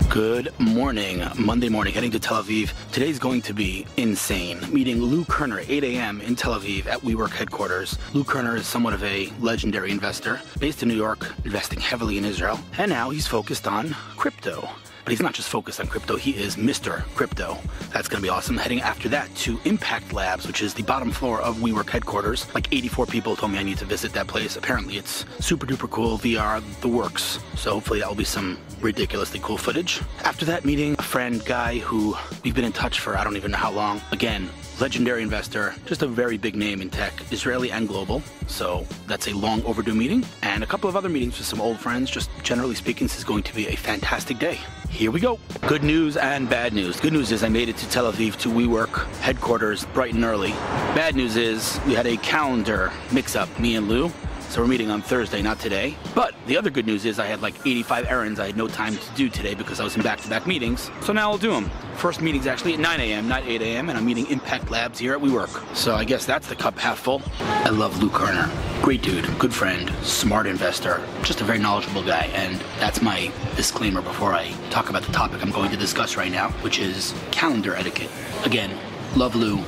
Good morning. Monday morning, heading to Tel Aviv. Today's going to be insane. Meeting Lou Kerner, 8 a.m. in Tel Aviv at WeWork headquarters. Lou Kerner is somewhat of a legendary investor, based in New York, investing heavily in Israel, and now he's focused on crypto. But he's not just focused on crypto, he is Mr. Crypto. That's going to be awesome. Heading after that to Impact Labs, which is the bottom floor of WeWork headquarters. Like 84 people told me I need to visit that place. Apparently it's super duper cool, VR, the works. So hopefully that will be some ridiculously cool footage. After that, meeting a friend, guy who we've been in touch for I don't even know how long. Again, legendary investor, just a very big name in tech, Israeli and global. So that's a long overdue meeting. And a couple of other meetings with some old friends. Just generally speaking, this is going to be a fantastic day. Here we go. Good news and bad news. Good news is I made it to Tel Aviv to WeWork headquarters bright and early. Bad news is we had a calendar mix-up, me and Lou. So we're meeting on Thursday, not today. But the other good news is I had like 85 errands I had no time to do today because I was in back-to-back meetings. So now I'll do them. First meeting's actually at 9 a.m., not 8 a.m., and I'm meeting Impact Labs here at WeWork. So I guess that's the cup half full. I love Lou Kerner. Great dude, good friend, smart investor, just a very knowledgeable guy. And that's my disclaimer before I talk about the topic I'm going to discuss right now, which is calendar etiquette. Again, love Lou.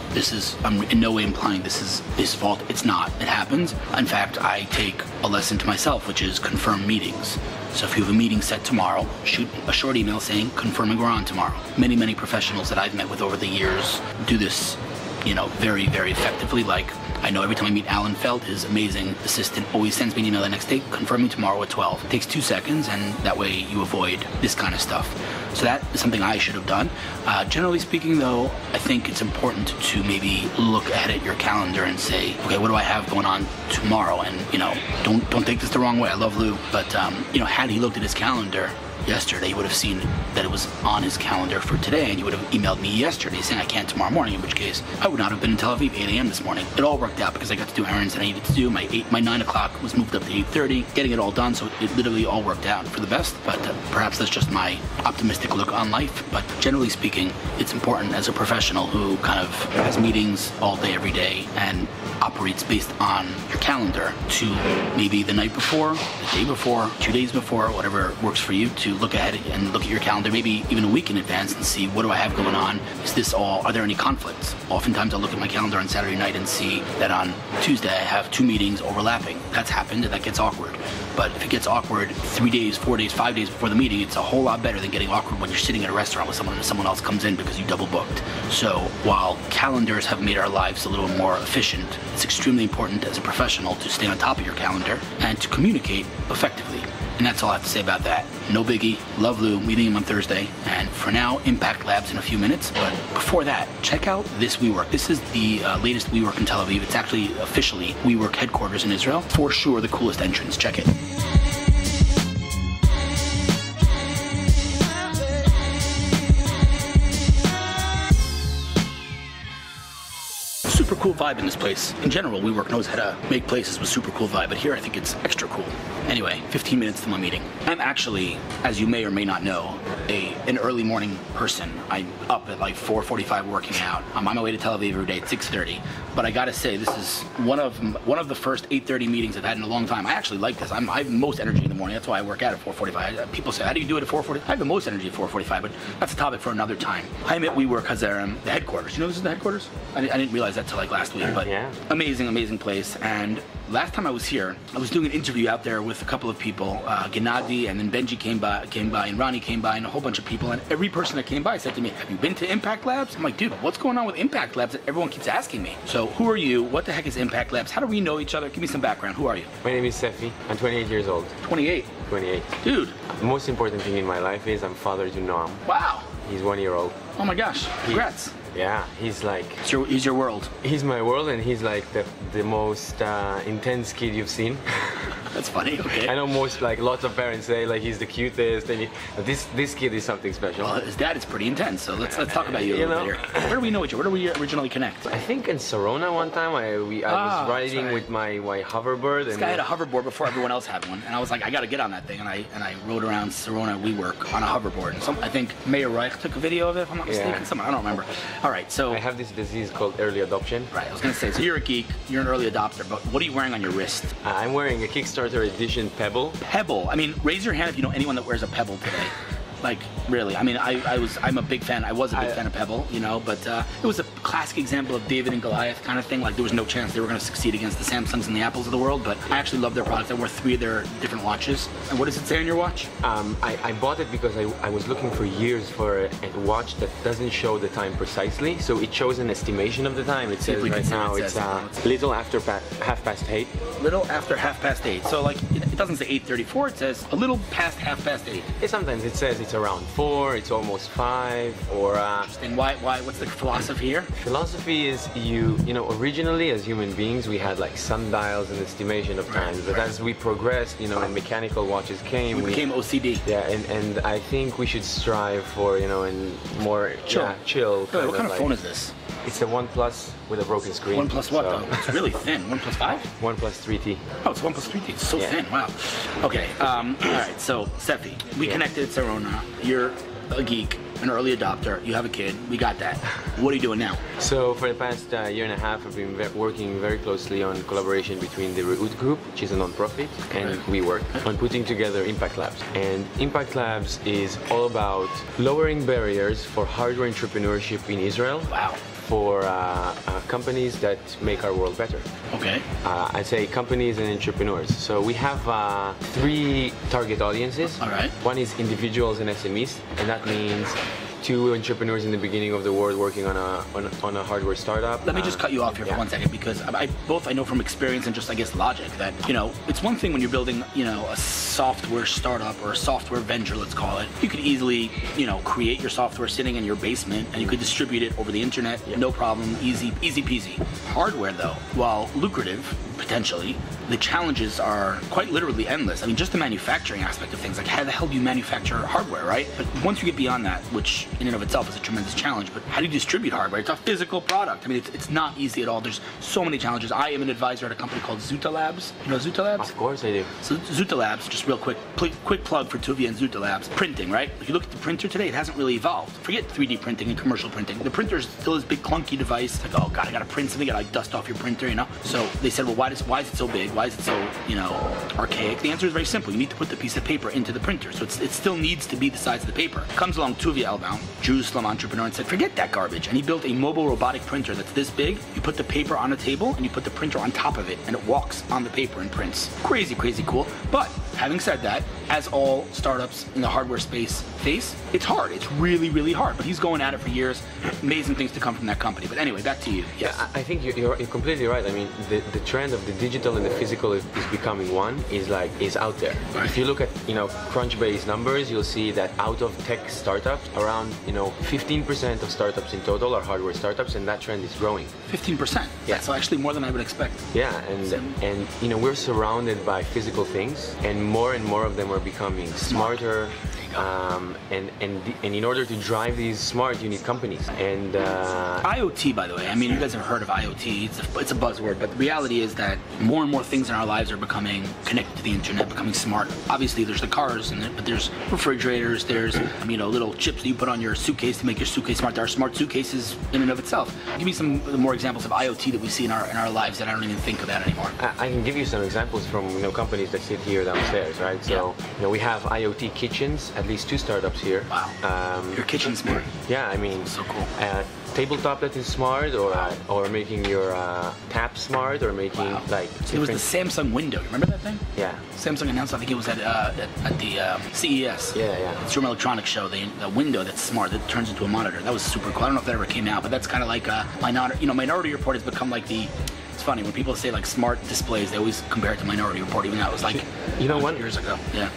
I'm in no way implying this is his fault. It's not. It happens. In fact, I take a lesson to myself, which is confirm meetings. So if you have a meeting set tomorrow, shoot a short email saying confirming we're on tomorrow. Many, many professionals that I've met with over the years do this, very, very effectively. Like, I know every time I meet Alan Feld, his amazing assistant always sends me an email the next day, confirming tomorrow at 12. It takes 2 seconds, and that way you avoid this kind of stuff. So that is something I should have done. Generally speaking, though, I think it's important to maybe look at your calendar and say, okay, what do I have going on tomorrow? And, don't take this the wrong way. I love Lou, but, had he looked at his calendar yesterday, he would have seen that it was on his calendar for today, and he would have emailed me yesterday saying I can't tomorrow morning, in which case I would not have been in Tel Aviv 8 a.m. this morning. It all worked out because I got to do errands that I needed to do. My 9 o'clock was moved up to 8:30, getting it all done, so it literally all worked out for the best. But perhaps that's just my optimistic look on life. But generally speaking, it's important as a professional who kind of has meetings all day, every day, and operates based on your calendar to maybe the night before, the day before, 2 days before, whatever works for you, to look ahead and look at your calendar, maybe even a week in advance, and see, what do I have going on? Are there any conflicts? Oftentimes I'll look at my calendar on Saturday night and see that on Tuesday I have 2 meetings overlapping. That's happened, and that gets awkward. But if it gets awkward 3 days, 4 days, 5 days before the meeting, it's a whole lot better than getting awkward when you're sitting at a restaurant with someone and someone else comes in because you double booked. So while calendars have made our lives a little more efficient, it's extremely important as a professional to stay on top of your calendar and to communicate effectively. And that's all I have to say about that. No biggie. Love Lou. Meeting him on Thursday. And for now, Impact Labs in a few minutes. But before that, check out this WeWork. This is the latest WeWork in Tel Aviv. It's actually officially WeWork headquarters in Israel. For sure, the coolest entrance. Check it. Super cool vibe in this place. In general, WeWork knows how to make places with super cool vibe, but here I think it's extra cool. Anyway, 15 minutes to my meeting. I'm actually, as you may or may not know, an early morning person. I'm up at like 4:45 working out. I'm on my way to Tel Aviv every day at 6:30. But I gotta say, this is one of the first 8:30 meetings I've had in a long time. I actually like this. I have the most energy in the morning. That's why I work out at 4:45. People say, how do you do it at 4:45? I have the most energy at 4:45, but that's a topic for another time. I'm at WeWork Hazerim, the headquarters. You know this is the headquarters? I didn't realize that till like last week, but yeah. Amazing place. And last time I was here, I was doing an interview out there with a couple of people. Gennady, and then Benji came by, and Ronnie came by, and a whole bunch of people. And every person that came by said to me, have you been to Impact Labs? I'm like, dude, what's going on with Impact Labs? Everyone keeps asking me. So who are you? What the heck is Impact Labs? How do we know each other? Give me some background. Who are you? My name is Sefi. I'm 28 years old. 28? 28. Dude. The most important thing in my life is I'm father to Noam. Wow. He's 1 year old. Oh my gosh. Congrats. Yeah, he's like... He's your world. He's my world, and he's like the most intense kid you've seen. That's funny, okay. I know lots of parents say like he's the cutest, and this kid is something special. Well, his dad is pretty intense, so let's talk about you a little bit here. Where do we know each other? Where do we originally connect? I think in Sorona one time I was riding with my hoverboard. This guy had a hoverboard before everyone else had one, and I was like, I gotta get on that thing, and I rode around Sorona WeWork on a hoverboard. And I think Mayor Reich took a video of it, if I'm not mistaken. Someone, I don't remember. All right, so I have this disease called early adoption. Right, I was gonna say, so you're a geek, you're an early adopter, but what are you wearing on your wrist? I'm wearing a Kickstarter edition Pebble. Pebble. I mean, raise your hand if you know anyone that wears a Pebble today. Like, really. I mean, I'm a big fan. I was a big fan of Pebble, you know, but it was a classic example of David and Goliath kind of thing. Like, there was no chance they were going to succeed against the Samsungs and the Apples of the world, but I actually love their products. I wore 3 of their different watches. And what does it say on your watch? I bought it because I was looking for years for a watch that doesn't show the time precisely, so it shows an estimation of the time. It says right now it's little after 8:30. Little after 8:30. So like, it doesn't say 8:34, it says a little past 8:30. Sometimes it says it's around 4, it's almost 5, or... Interesting. Why, what's the philosophy here? Philosophy is you know, originally as human beings we had like sundials and estimation of time, but as we progressed, you know, and mechanical watches came, we became OCD. Yeah, and I think we should strive for, you know, and more chill. What kind of phone is this? It's a OnePlus with a broken screen. OnePlus what though? It's really thin. OnePlus 5? OnePlus 3T. Oh, it's OnePlus 3T. It's so thin. Wow. Okay. All right. So, Sefi, we connected at Sarona. You're a geek, an early adopter. You have a kid. We got that. What are you doing now? So, for the past year and a half, I've been working very closely on collaboration between the Revolves group, which is a non-profit, and we work on putting together Impact Labs. And Impact Labs is all about lowering barriers for hardware entrepreneurship in Israel. Wow. For companies that make our world better. Okay. I'd say companies and entrepreneurs. So we have 3 target audiences. All right. One is individuals and SMEs, and that means 2 entrepreneurs in the beginning of the world working on a hardware startup. Let me just cut you off here for 1 second, because I know from experience and just, I guess, logic that, you know, it's one thing when you're building, you know, a software startup or a software venture, let's call it. You could easily, you know, create your software sitting in your basement and you could distribute it over the internet, no problem, easy peasy. Hardware, though, while lucrative, potentially, the challenges are quite literally endless. I mean, just the manufacturing aspect of things, like how the hell do you manufacture hardware, right? But once you get beyond that, which in and of itself is a tremendous challenge, but how do you distribute hardware? It's a physical product. I mean, it's not easy at all. There's so many challenges. I am an advisor at a company called Zuta Labs. You know Zuta Labs? Of course I do. So Zuta Labs, just real quick plug for Tuvia and Zuta Labs. Printing, right? If you look at the printer today, it hasn't really evolved. Forget 3D printing and commercial printing. The printer is still this big clunky device. Like, oh God, I gotta print something, I gotta like dust off your printer, you know? So they said, well, why is it so big? Why is it so, you know, archaic? The answer is very simple. You need to put the piece of paper into the printer. So it still needs to be the size of the paper. Comes along Tuvia Elbaum, Jerusalem entrepreneur, and said, forget that garbage. And he built a mobile robotic printer that's this big. You put the paper on a table and you put the printer on top of it and it walks on the paper and prints. Crazy, crazy cool. But having said that, as all startups in the hardware space face, it's hard. It's really, really hard. But he's going at it for years. Amazing things to come from that company. But anyway, back to you. Yes. Yeah, I think you're completely right. I mean, the trend of the digital and the physical is becoming one, is out there. Right. If you look at, you know, Crunchbase numbers, you'll see that out of tech startups, around, you know, 15% of startups in total are hardware startups, and that trend is growing. 15%? Yeah. So actually more than I would expect. Yeah, and you know, we're surrounded by physical things, and more of them are becoming smarter. And in order to drive these smart, you need companies. And IoT, by the way, I mean, you guys have heard of IoT. It's a buzzword, but the reality is that more and more things in our lives are becoming connected to the internet, becoming smart. Obviously, there's the cars, but there's refrigerators. There's, you know, little chips that you put on your suitcase to make your suitcase smart. There are smart suitcases in and of itself. Give me some more examples of IoT that we see in our lives that I don't even think of that anymore. I can give you some examples from, you know, companies that sit here downstairs, right? So, you know, we have IoT kitchens. At least 2 startups here. Wow. Your kitchen smart. Yeah, I mean, so cool. Tabletop that is smart, or making your tap smart, or making like. So it was the Samsung window. Remember that thing? Yeah. Samsung announced, I think it was at the CES. Yeah. Consumer Electronics Show. The window that's smart that turns into a monitor. That was super cool. I don't know if that ever came out, but that's kind of like Minority Report has become like the. It's funny when people say like smart displays, they always compare it to Minority Report, even though it was like years ago. Yeah.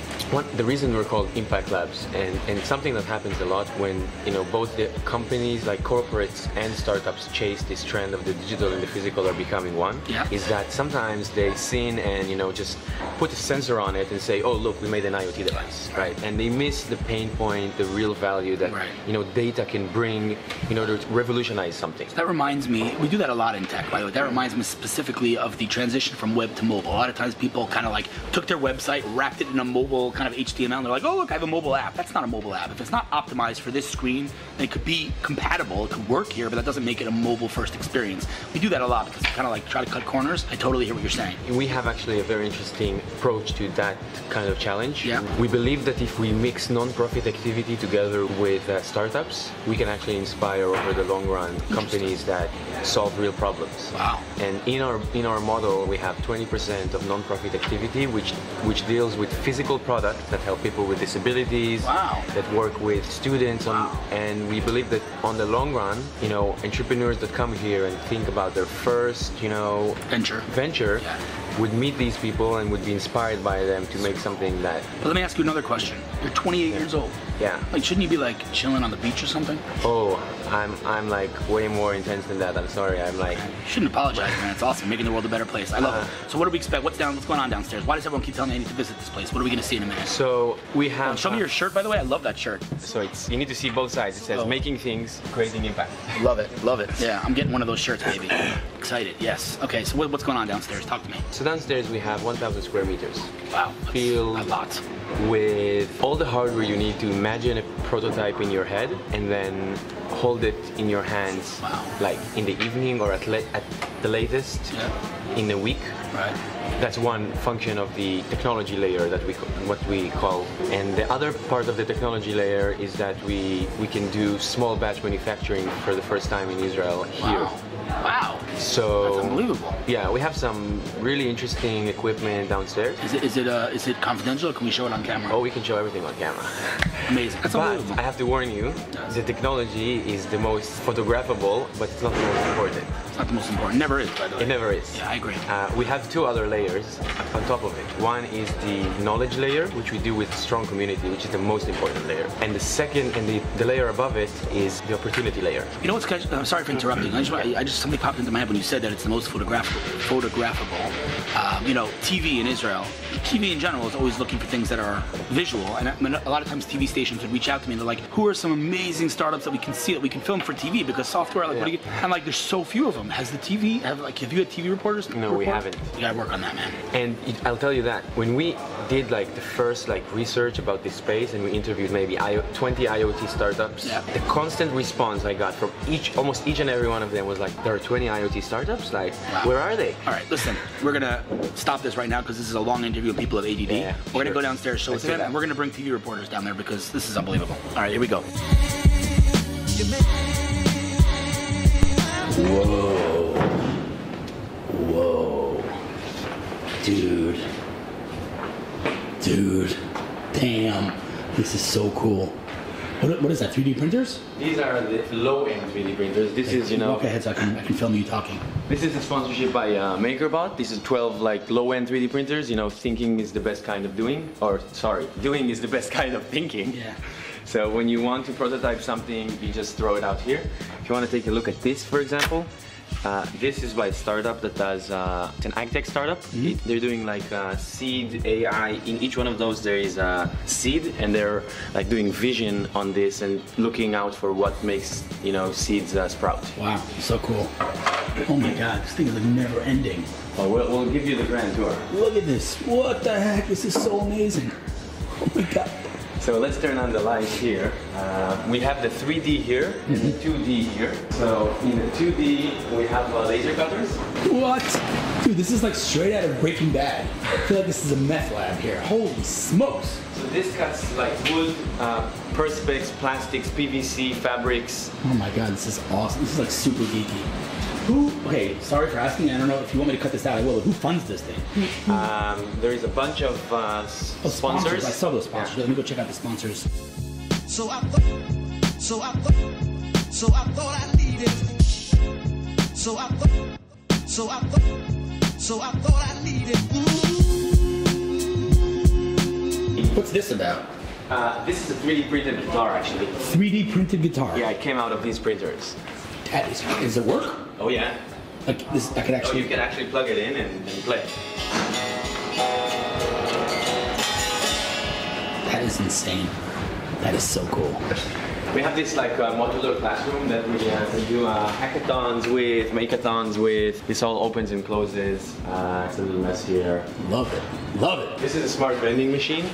The reason we're called Impact Labs, and something that happens a lot when, you know, both the companies like corporates and startups chase this trend of the digital and the physical are becoming one, is that sometimes they sin and, you know, just put a sensor on it and say, oh look, we made an IoT device, right? And they miss the pain point, the real value that you know, data can bring in order to revolutionize something. That reminds me, we do that a lot in tech, by the way. That reminds me specifically of the transition from web to mobile. A lot of times people kind of like took their website, wrapped it in a mobile kind of HTML, and they're like, oh look, I have a mobile app. That's not a mobile app. If it's not optimized for this screen, then it could be compatible, it could work here, but that doesn't make it a mobile first experience. We do that a lot because we kind of like try to cut corners. I totally hear what you're saying. We have actually a very interesting approach to that kind of challenge. Yeah. We believe that if we mix non-profit activity together with startups, we can actually inspire over the long run companies that solve real problems. Wow. And in our model, we have 20% of non-profit activity, which deals with physical products that help people with disabilities, wow, that work with students, wow, and we believe that on the long run, you know, entrepreneurs that come here and think about their first, you know, venture, yeah, would meet these people and would be inspired by them to make something that... But let me ask you another question. You're 28 years old. Yeah. Like, shouldn't you be like chilling on the beach or something? Oh, I'm like way more intense than that. I'm sorry. I'm like... You shouldn't apologize, man. It's awesome. Making the world a better place. I love it. So what do we expect? What's going on downstairs? Why does everyone keep telling me I need to visit this place? What are we going to see in a minute? So we have... show me your shirt, by the way. I love that shirt. So you need to see both sides. It says making things, creating impact. Love it. Love it. Yeah, I'm getting one of those shirts, baby. Excited. Yes. Okay, so what's going on downstairs? Talk to me. So downstairs we have 1,000 square meters. Wow. Feel a lot. With all the hardware you need to imagine a prototype in your head and then hold it in your hands, wow, like in the evening or at the latest, yeah, in a week. Right. That's one function of the technology layer that what we call. And the other part of the technology layer is that we can do small batch manufacturing for the first time in Israel here. Wow. Wow. So that's unbelievable. Yeah, we have some really interesting equipment downstairs. Is it confidential, or can we show it on camera? Oh, we can show everything on camera. Amazing. That's unbelievable. But I have to warn you, the technology is the most photographable, but it's not the most important. It's not the most important. Never is, by the way. It never is. Yeah, I agree. We have two other layers on top of it. One is the knowledge layer, which we do with strong community, which is the most important layer. And the second, and the layer above it, is the opportunity layer. You know what's? I'm sorry for interrupting. Something popped into my head when you said that it's the most photographable. You know, TV in Israel, TV in general is always looking for things that are visual. And a lot of times TV stations would reach out to me and they're like, who are some amazing startups that we can see, that we can film for TV? Because software, like, yeah, I'm like, there's so few of them. Has the TV, have you had TV reporters? No, we haven't. You gotta work on that, man. And I'll tell you that, when we did like the first research about this space and we interviewed maybe 20 IoT startups, yeah, the constant response I got from almost each and every one of them was like, there are 20 IoT startups? Like, wow, where are they? All right, listen, we're gonna stop this right now because this is a long interview and people have ADD. Yeah, we're gonna go downstairs, show it to them, and we're gonna bring TV reporters down there because this is unbelievable. All right, here we go. Whoa. Whoa. Dude. Damn. This is so cool. What is that, 3D printers? These are the low-end 3D printers. This is, you know... Walk ahead so I can film you talking. This is a sponsorship by MakerBot. This is 12 low-end 3D printers. You know, thinking is the best kind of doing. Or, sorry, doing is the best kind of thinking. Yeah. So when you want to prototype something, you just throw it out here. If you want to take a look at this, for example, this is by a startup that does, it's an agtech startup. Mm-hmm. They're doing like seed AI. In each one of those there is a seed, and they're like doing vision on this and looking out for what makes, you know, seeds sprout. Wow, so cool. Oh my God, this thing is like never ending. Oh, we'll give you the grand tour. Look at this, what the heck, this is so amazing. Oh my God. So let's turn on the lights here. We have the 3D here and the 2D here. So in the 2D, we have laser cutters. What? Dude, this is like straight out of Breaking Bad. I feel like this is a meth lab here. Holy smokes. So this cuts like wood, perspex, plastics, PVC, fabrics. Oh my God, this is awesome. This is like super geeky. Okay, sorry for asking. I don't know if you want me to cut this out, I will. Who funds this thing? There is a bunch of sponsors. I saw those sponsors. Yeah. Let me go check out the sponsors. So I thought I needed. So I thought I needed. What's this about? This is a 3D printed guitar, actually. 3D printed guitar? Yeah, it came out of these printers. Does it work? Oh yeah. Like this, I could actually... Oh, you can actually plug it in and play. That is insane. That is so cool. We have this like modular classroom that we can do hackathons with, makeathons with. This all opens and closes. It's a little mess here. Love it. Love it. This is a smart vending machine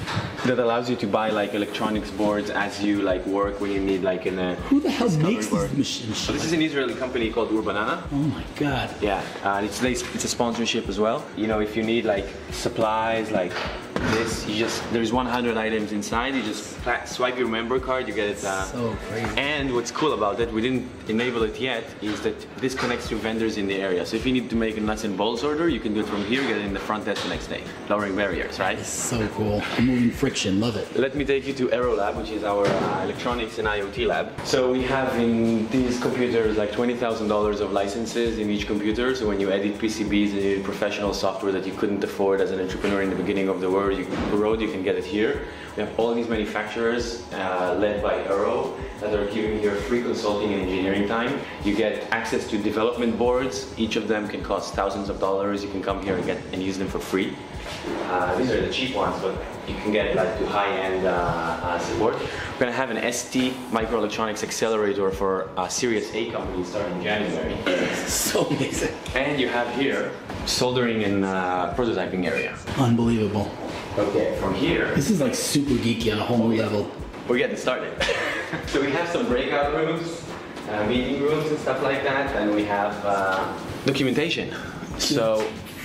that allows you to buy like electronics boards as you like work when you need like in a. Who the hell makes these machines? So this is an Israeli company called Urbanana. Oh my god. Yeah, it's a sponsorship as well. You know, if you need like supplies like this, there's 100 items inside. You just swipe your member card, you get it. So crazy. And what's cool about it, we didn't enable it yet, is that this connects to vendors in the area. So if you need to make a nuts and bolts order, you can do it from here, get it in the front desk the next day, lowering barriers, right? It's so cool. Removing friction, love it. Let me take you to Aero Lab, which is our electronics and IoT lab. So we have in these computers like $20,000 of licenses in each computer. So when you edit PCBs and you need professional software that you couldn't afford as an entrepreneur in the beginning of the road, you can get it here. We have all these manufacturers led by Aero that are giving here free consulting and engineering time. You get access to development boards. Each of them can cost thousands of dollars. You can come here and use them for free. These are the cheap ones, but you can get like to high-end support. We're gonna have an ST microelectronics accelerator for Series A companies starting January. So amazing. And you have here soldering and prototyping area. Unbelievable. Okay, from here. This is like super geeky on a whole new level. We're getting started. So we have some breakout rooms, meeting rooms and stuff like that, and we have documentation. So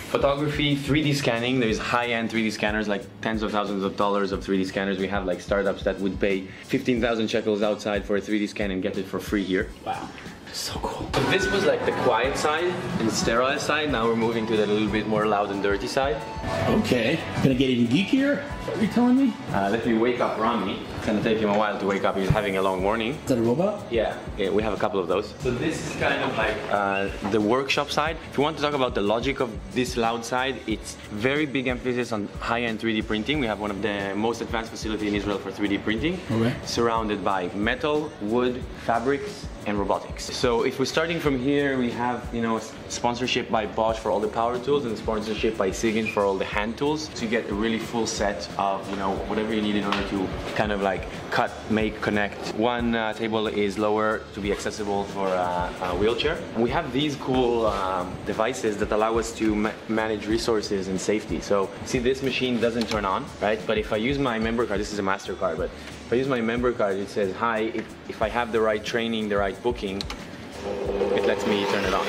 photography, 3D scanning. There's high-end 3D scanners, like tens of thousands of dollars of 3D scanners. We have like startups that would pay 15,000 shekels outside for a 3D scan and get it for free here. Wow. So cool. So this was like the quiet side and sterile side. Now we're moving to the little bit more loud and dirty side. Okay. Gonna get even geekier? What are you telling me? Let me wake up Rami. It's gonna take him a while to wake up. He's having a long morning. Is that a robot? Yeah, we have a couple of those. So this is kind of like the workshop side. If you want to talk about the logic of this loud side, it's very big emphasis on high-end 3D printing. We have one of the most advanced facilities in Israel for 3D printing. Okay. Surrounded by metal, wood, fabrics, and robotics. So if we're starting from here, we have, you know, sponsorship by Bosch for all the power tools and sponsorship by Sigin for all the hand tools. So you get a really full set of, you know, whatever you need in order to kind of like cut, make, connect. One table is lower to be accessible for a wheelchair. We have these cool devices that allow us to manage resources and safety. So see, this machine doesn't turn on, right? But if I use my member card, this is a MasterCard, but if I use my member card, it says, hi, if I have the right training, the right booking, it lets me turn it on.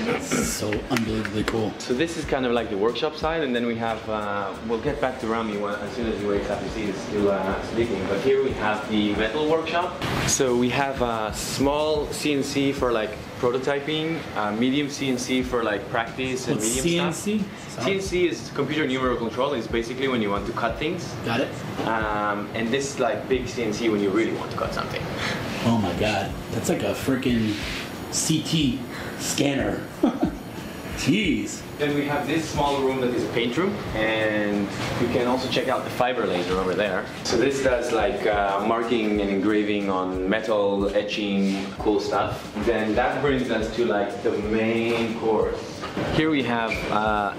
That's so unbelievably cool. So this is kind of like the workshop side, and then we have, we'll get back to Rami as soon as he wakes up. You see he's still not sleeping, but here we have the metal workshop. So we have a small CNC for like prototyping, medium CNC for like practice and medium CNC? stuff. CNC is computer numerical control. It's basically when you want to cut things. Got it. And this is like big CNC when you really want to cut something. Oh my god. That's like a freaking CT scanner. Jeez. Then we have this small room that is a paint room, and you can also check out the fiber laser over there. So this does like marking and engraving on metal, etching, cool stuff. Then that brings us to like the main course. Here we have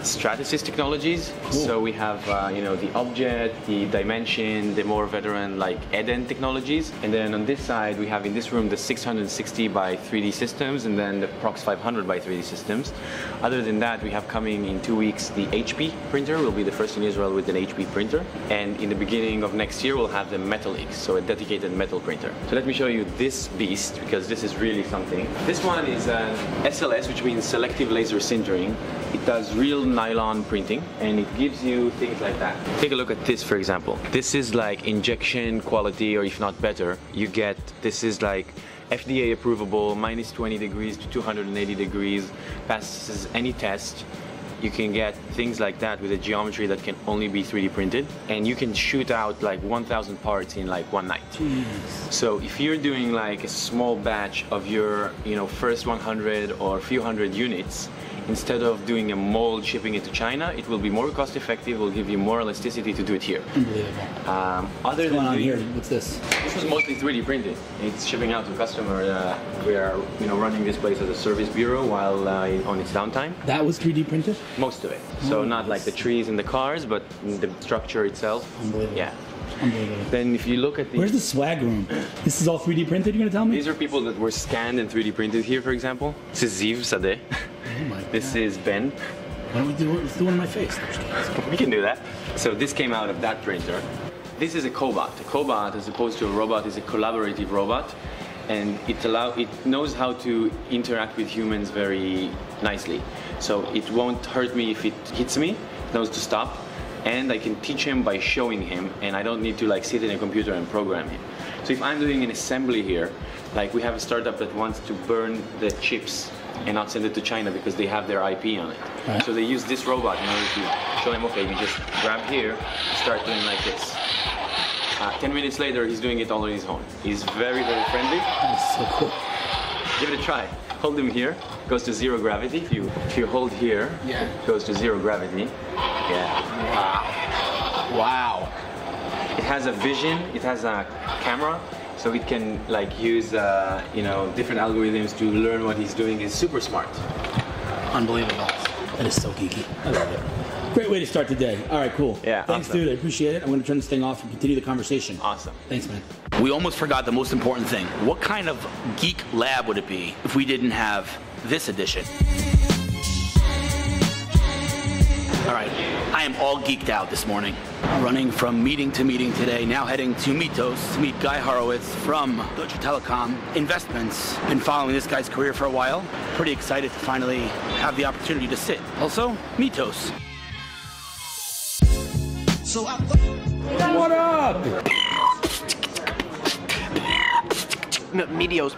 Stratasys technologies. Cool. So we have you know, the object, the dimension, the more veteran like Eden technologies. And then on this side we have in this room the 660 by 3D systems, and then the Prox 500 by 3D systems. Other than that, we have coming in 2 weeks the HP printer. We'll be the first in Israel with an HP printer. And in the beginning of next year we'll have the Metal X, so a dedicated metal printer. So let me show you this beast, because this is really something. This one is an SLS, which means selective laser sintering. It does real nylon printing, and it gives you things like that. Take a look at this, for example. This is like injection quality, or if not better. You get, this is like FDA approvable, minus 20 degrees to 280 degrees, passes any test. You can get things like that with a geometry that can only be 3D printed, and you can shoot out like 1,000 parts in like one night. Jeez. So if you're doing like a small batch of your, you know, first 100 or few hundred units, instead of doing a mold, shipping it to China, it will be more cost effective, will give you more elasticity to do it here. Unbelievable. What's going on here? What's this? This was mostly 3D printed. It's shipping out to customer. We are, you know, running this place as a service bureau while on its downtime. That was 3D printed? Most of it. So not like the trees and the cars, but the structure itself. Unbelievable. Yeah. Unbelievable. Then if you look at the... Where's the swag room? This is all 3D printed, you're gonna tell me? These are people that were scanned and 3D printed here, for example. This is Ziv Sadeh. Oh my God. This is Ben. Why don't we do it? Let's do one on my face. We can do that. So this came out of that printer. This is a cobot. A cobot, as opposed to a robot, is a collaborative robot, and it knows how to interact with humans very nicely. So it won't hurt me if it hits me. It knows to stop, and I can teach him by showing him, and I don't need to like sit in a computer and program him. So if I'm doing an assembly here, like we have a startup that wants to burn the chips and not send it to China because they have their IP on it. Right. So they use this robot in order to show him, okay, you just grab here, start doing like this. 10 minutes later, he's doing it all on his own. He's very, very friendly. That's so cool. Give it a try. Hold him here, goes to zero gravity. If you hold here, it goes to zero gravity. Yeah. Wow. Wow. It has a vision, it has a camera, so it can like use different algorithms to learn what he's doing. It's super smart. Unbelievable. That is so geeky. I love it. Great way to start the day. All right, cool. Yeah, thanks, awesome. dude. I appreciate it. I'm going to turn this thing off and continue the conversation. Awesome. Thanks, man. We almost forgot the most important thing. What kind of geek lab would it be if we didn't have this edition? All right, I am all geeked out this morning. Running from meeting to meeting today, now heading to Mythos to meet Guy Horowitz from Deutsche Telekom Investments. Been following this guy's career for a while. Pretty excited to finally have the opportunity to sit. Also, Mythos. So I What up? Meteos.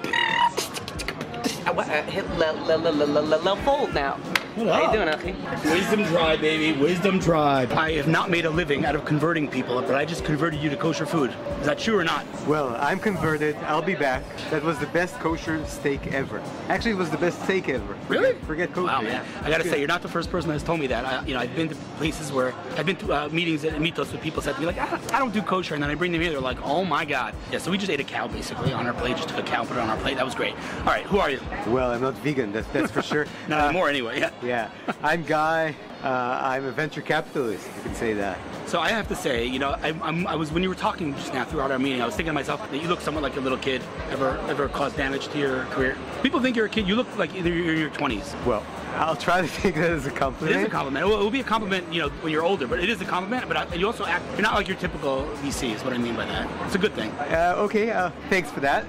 Hillel Fuld now. What How up? you doing, Achi? Wisdom Tribe, baby. Wisdom Tribe. I have not made a living out of converting people, but I just converted you to kosher food. Is that true or not? Well, I'm converted. I'll be back. That was the best kosher steak ever. Actually, it was the best steak ever. Really? Forget kosher. Wow, man. I gotta say, you're not the first person that's told me that. I've been to places where I've been to meetings at Mythos with people said to me like, I don't do kosher, and then I bring them here. They're like, oh my God. Yeah. So we just ate a cow basically on our plate. Just took a cow, put it on our plate. That was great. All right, who are you? Well, I'm not vegan. That's for sure. Not anymore, anyway. Yeah. Yeah. I'm Guy. I'm a venture capitalist. You can say that. So I have to say, I was when you were talking just now throughout our meeting, I was thinking to myself that you look somewhat like a little kid. Ever caused damage to your career? People think you're a kid. You look like either you're in your 20s. Well, I'll try to take that as a compliment. It is a compliment. Well, it will be a compliment, when you're older. But it is a compliment. But you also act. You're not like your typical VC. Is what I mean by that. It's a good thing. Okay. Thanks for that.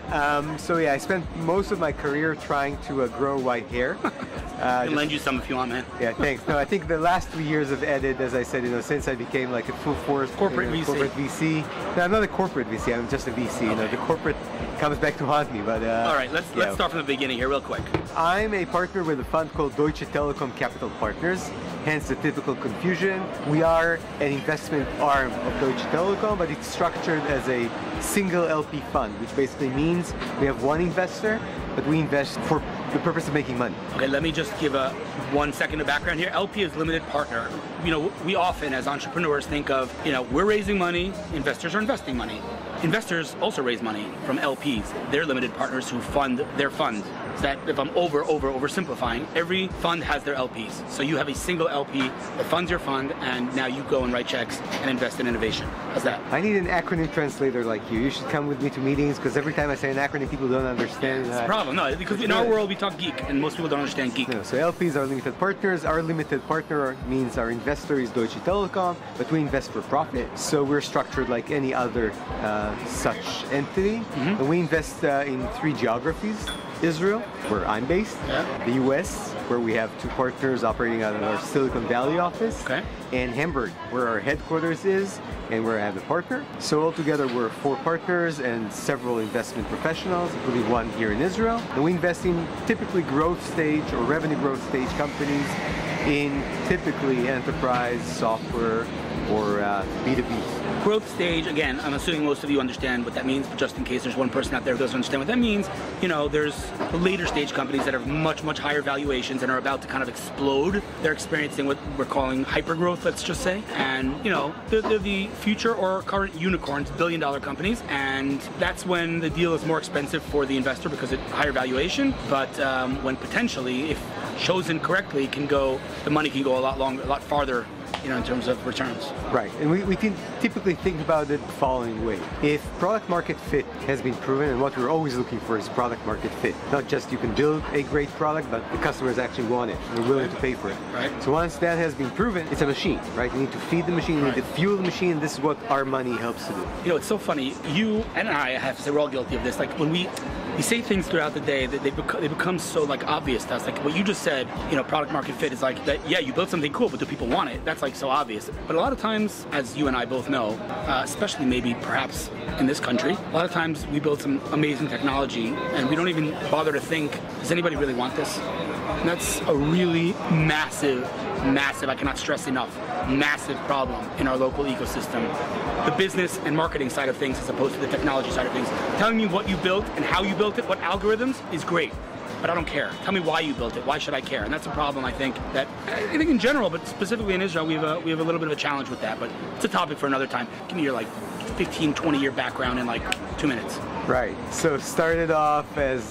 So yeah, I spent most of my career trying to grow white hair. I can lend you some if you want, man. Yeah, thanks. No, I think the last 3 years have added, as I said, since I became like a full force corporate VC. Corporate VC. No, I'm not a corporate VC. I'm just a VC. Okay. The corporate comes back to haunt me. But all right, let's start from the beginning here, real quick. I'm a partner with a fund called Deutsche Telekom Capital Partners. Hence the typical confusion. We are an investment arm of Deutsche Telekom, but it's structured as a single LP fund, which basically means we have one investor, but we invest for the purpose of making money. Okay, let me just give 1 second of background here. LP is limited partner. We often, as entrepreneurs, think of, we're raising money, investors are investing money. Investors also raise money from LPs. They're limited partners who fund their fund. So that if I'm oversimplifying, every fund has their LPs. So you have a single LP that funds your fund, and now you go and write checks and invest in innovation. How's that? I need an acronym translator like you. You should come with me to meetings, because every time I say an acronym, people don't understand. It's a problem. No, because in our world we talk geek, and most people don't understand geek. No, so LPs are limited partners. Our limited partner means our investor is Deutsche Telekom, but we invest for profit. So we're structured like any other such entity. And we invest in 3 geographies. Israel, where I'm based, the US, where we have 2 partners operating out of our Silicon Valley office, and Hamburg, where our headquarters is, and where I have a partner. So altogether we're 4 partners and several investment professionals, including 1 here in Israel. And we invest in typically growth stage or revenue growth stage companies in typically enterprise, software, or B2B. Growth stage, again, I'm assuming most of you understand what that means, but just in case there's one person out there who doesn't understand what that means, there's the later stage companies that have much, much higher valuations and are about to kind of explode. They're experiencing what we're calling hypergrowth, let's just say. And, they're the future or current unicorns, billion-dollar companies. And that's when the deal is more expensive for the investor because it's higher valuation. But when potentially, if chosen correctly, the money can go a lot longer, a lot farther in terms of returns. Right, and we can typically think about it the following way. If product market fit has been proven, and what we're always looking for is product market fit. Not just you can build a great product, but the customers actually want it. They're willing to pay for it. Right. So once that has been proven, it's a machine, right? You need to feed the machine, you need to fuel the machine. This is what our money helps to do. It's so funny. You and I have to say we're all guilty of this. Like when we say things throughout the day that they become so like obvious to us. Like what you just said, product market fit is like that. Yeah, you built something cool, but do people want it? That's like so obvious. But a lot of times, as you and I both know, especially maybe perhaps in this country, a lot of times we build some amazing technology and we don't even bother to think, does anybody really want this? And that's a really massive, I cannot stress enough, massive problem in our local ecosystem. The business and marketing side of things as opposed to the technology side of things. Telling me what you built and how you built it, what algorithms, is great. But I don't care. Tell me why you built it. Why should I care? And that's a problem I think in general, but specifically in Israel, we have a little bit of a challenge with that. But it's a topic for another time. Give me your 15, 20-year background in 2 minutes. Right. So started off as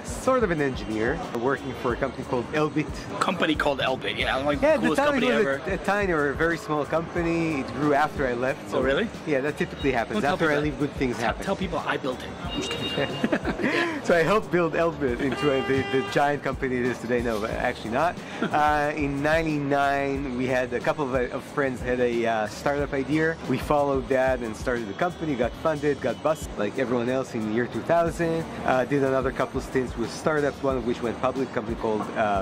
sort of an engineer, working for a company called Elbit. Company called Elbit, yeah. The coolest company ever. A tiny or a very small company. It grew after I left. So, oh, really? Yeah, that typically happens. After I leave, good things happen. Tell people I built it. I'm just kidding. Yeah. So I helped build Elbit into the giant company it is today. No, but actually not. In '99, we had a couple of friends had a startup idea. We followed that and started the company, got funded, got busted like everyone else in the year 2000. Did another couple of stints with startups, one of which went public, a company called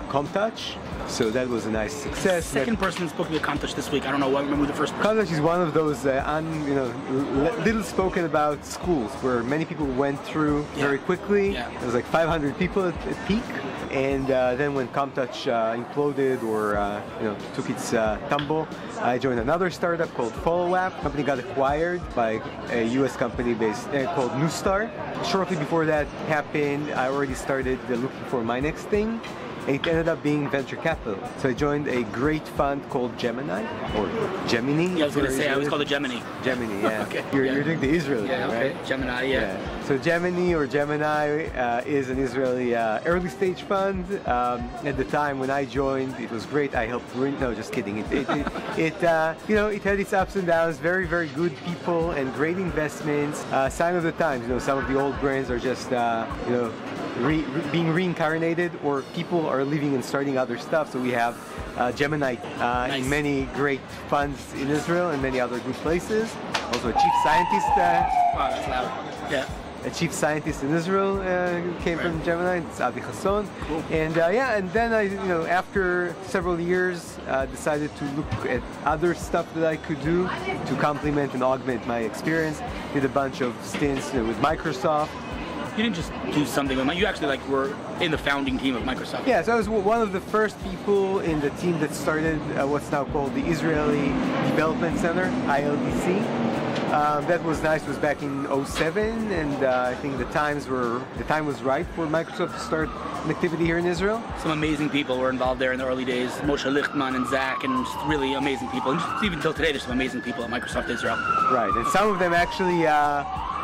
Comtouch. So that was a nice success. Second person that spoke to me at Comtouch this week. I don't know. I remember the first person. Comtouch is one of those little spoken about schools where many people went through very quickly. Yeah. There was like 500 people at peak. And then when Comtouch imploded or took its tumble, I joined another startup called FollowApp. The company got acquired by a US company based called Newstar. Shortly before that happened, I already started looking for my next thing. It ended up being venture capital. So I joined a great fund called Gemini, or Gemini. Yeah, I was going to say, I always call it Gemini. Gemini, yeah. Okay. You're doing the Israeli, okay. right? Gemini, yeah. So Gemini or Gemini is an Israeli early stage fund. At the time when I joined, it was great. I helped run. No, just kidding. It had its ups and downs. Very, very good people and great investments. Sign of the times. Some of the old brands are just being reincarnated, or people are leaving and starting other stuff. So we have Gemini in many great funds in Israel and many other good places. Also a chief scientist. Wow, that's loud. Yeah. A chief scientist in Israel came from Gemini. It's Avi Hasson. Cool. And then I, after several years, decided to look at other stuff that I could do to complement and augment my experience. Did a bunch of stints with Microsoft. You didn't just do something with you actually were in the founding team of Microsoft. Yeah, so I was one of the first people in the team that started what's now called the Israeli Development Center, ILDC. That was nice. It was back in '07, and I think the time was right for Microsoft to start an activity here in Israel. Some amazing people were involved there in the early days. Moshe Lichtman and Zach, and just really amazing people. And just even till today, there's some amazing people at Microsoft Israel. Right, and some of them actually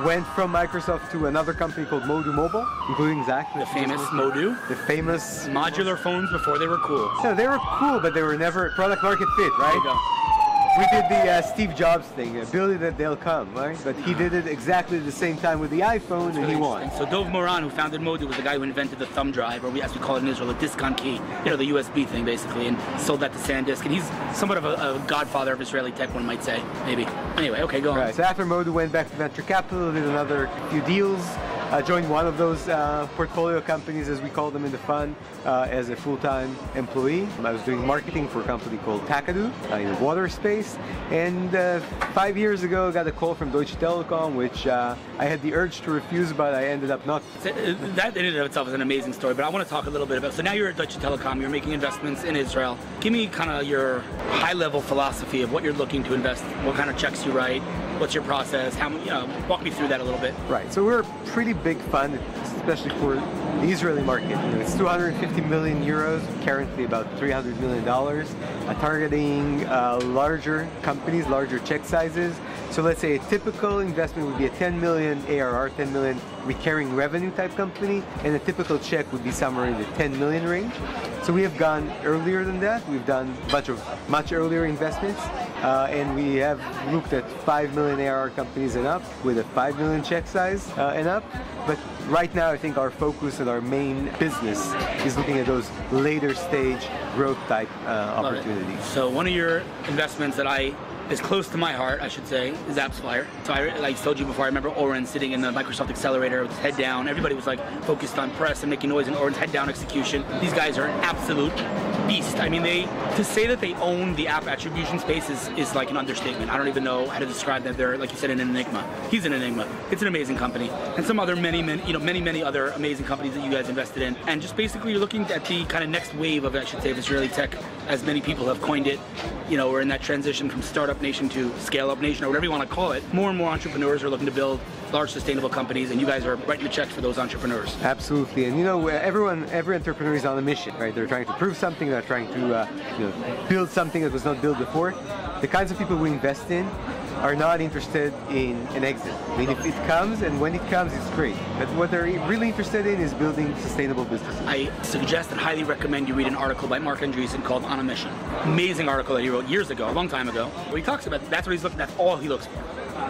went from Microsoft to another company called Modu Mobile, including Zach. The famous Modu. The famous modular phones before they were cool. No, they were cool, but they were never product market fit, right? There you go. We did the Steve Jobs thing, build it that they'll come, right? But he did it exactly the same time with the iPhone, and he won. So Dov Moran, who founded Modu, was the guy who invented the thumb drive, or as we call it in Israel, a disk-on key, the USB thing basically, and sold that to SanDisk. And he's somewhat of a godfather of Israeli tech, one might say, maybe. Anyway, okay, go on. Right, so after Modu went back to venture capital, did another few deals. Joined one of those portfolio companies, as we call them in the fund, as a full-time employee. I was doing marketing for a company called Takadu in the water space. And 5 years ago, I got a call from Deutsche Telekom, which I had the urge to refuse, but I ended up not. That in and of itself is an amazing story, but I want to talk a little bit about, so now you're at Deutsche Telekom, you're making investments in Israel. Give me kind of your high-level philosophy of what you're looking to invest, what kind of checks you write, what's your process, walk me through that a little bit. Right, so we're a pretty big fund, especially for the Israeli market. It's 250 million euros, currently about $300 million, targeting larger companies, larger check sizes. So let's say a typical investment would be a 10 million ARR, 10 million recurring revenue type company, and a typical check would be somewhere in the 10 million range. So we have gone earlier than that. We've done a bunch of much earlier investments, and we have looked at 5 million ARR companies and up with a 5 million check size and up. But right now, I think our focus and our main business is looking at those later stage growth type opportunities. So one of your investments that is close to my heart, I should say, is AppsFlyer. So like I told you before, I remember Oren sitting in the Microsoft Accelerator with his head down. Everybody was like focused on press and making noise, and Oren's head down execution. These guys are an absolute beast. I mean, to say that they own the app attribution space is like an understatement. I don't even know how to describe that. They're, like you said, an enigma. He's an enigma. It's an amazing company, and some other many other amazing companies that you guys invested in. And just basically, you're looking at the kind of next wave of, I should say, of Israeli tech, as many people have coined it. We're in that transition from startup nation to scale-up nation, or whatever you want to call it. More and more entrepreneurs are looking to build large sustainable companies, and you guys are writing the checks for those entrepreneurs. Absolutely, and every entrepreneur is on a mission, right? They're trying to prove something, they're trying to build something that was not built before. The kinds of people we invest in are not interested in an exit. I mean, if it comes, and when it comes, it's great. But what they're really interested in is building sustainable businesses. I suggest and highly recommend you read an article by Mark Andreessen called On a Mission. Amazing article that he wrote years ago, a long time ago, where he talks about that's what he's looking. That's all he looks for.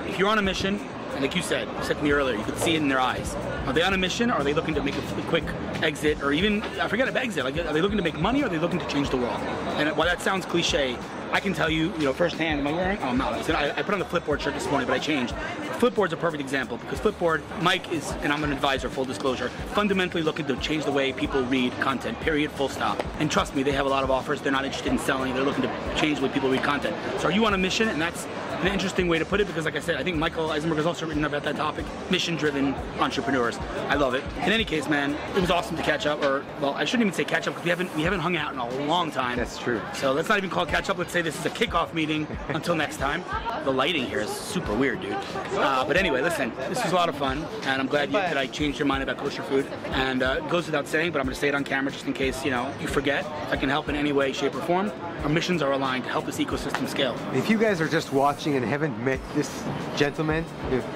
If you're on a mission, and like you said to me earlier, you could see it in their eyes. Are they on a mission? Or are they looking to make a quick exit, or even, I forget about exit, like, are they looking to make money, or are they looking to change the world? And while that sounds cliche, I can tell you, firsthand, am I wearing? Oh, I'm not. I put on the Flipboard shirt this morning, but I changed. Flipboard's a perfect example, because Flipboard, Mike is, and I'm an advisor, full disclosure, fundamentally looking to change the way people read content, period, full stop. And trust me, they have a lot of offers. They're not interested in selling. They're looking to change the way people read content. So are you on a mission? And that's an interesting way to put it, because like I said, I think Michael Eisenberg has also written about that topic, mission-driven entrepreneurs. I love it. In any case, man, it was awesome to catch up, or, well, I shouldn't even say catch up, because we haven't hung out in a long time. That's true. So let's not even call it catch up. Let's say this is a kickoff meeting until next time. The lighting here is super weird, dude. But anyway, listen, this was a lot of fun, and I'm glad that I changed your mind about kosher food. And it goes without saying, but I'm going to say it on camera just in case, you forget. If I can help in any way, shape, or form, our missions are aligned to help this ecosystem scale. If you guys are just watching and haven't met this gentleman,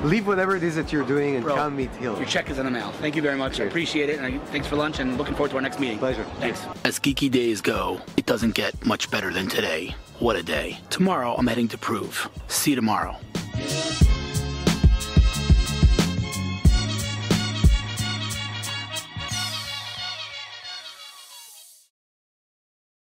leave whatever it is that you're doing and come meet Hillel. Your check is in the mail. Thank you very much. Cheers. I appreciate it, and thanks for lunch, and looking forward to our next meeting. Pleasure. Thanks. As geeky days go, it doesn't get much better than today. What a day. Tomorrow, I'm heading to Prove. See you tomorrow.